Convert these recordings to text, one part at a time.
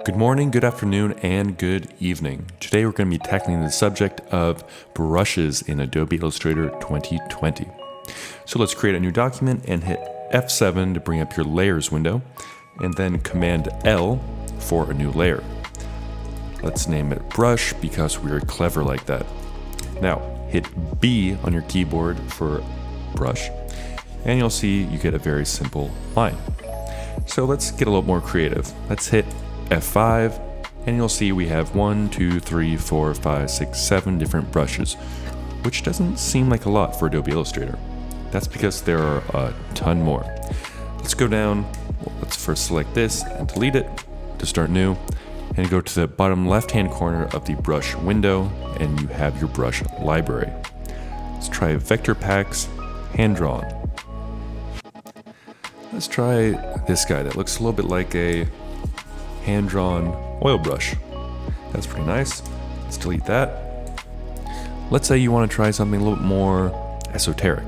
Good morning, good afternoon, and good evening. Today we're going to be tackling the subject of brushes in Adobe Illustrator 2020. So let's create a new document and hit F7 to bring up your layers window, and then Command L for a new layer. Let's name it brush because we're clever like that. Now hit B on your keyboard for brush, and you'll see you get a very simple line. So let's get a little more creative. Let's hit F5, and you'll see we have 7 different brushes, which doesn't seem like a lot for Adobe Illustrator. That's because there are a ton more. Let's go down. Let's first select this and delete it to start new, and go to the bottom left-hand corner of the brush window, and you have your brush library. Let's try Vector Packs, Hand Drawn. Let's try this guy that looks a little bit like a hand-drawn oil brush. That's pretty nice. Let's delete that. Let's say you want to try something a little bit more esoteric.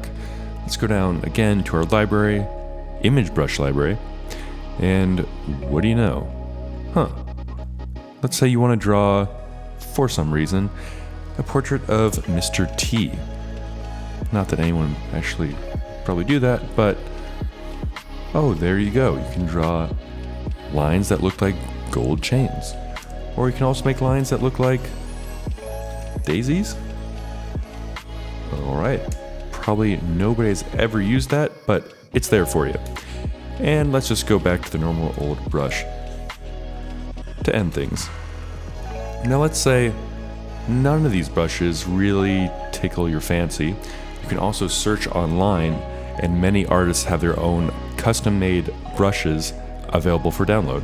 Let's go down again to our library, image brush library, and what do you know? Let's say you want to draw, for some reason, a portrait of Mr. T. Not that anyone actually probably do that, but oh, there you go. You can draw lines that look like gold chains. Or you can also make lines that look like daisies. Alright, probably nobody's ever used that, but it's there for you. And let's just go back to the normal old brush to end things. Now let's say none of these brushes really tickle your fancy. You can also search online, and many artists have their own custom-made brushes available for download.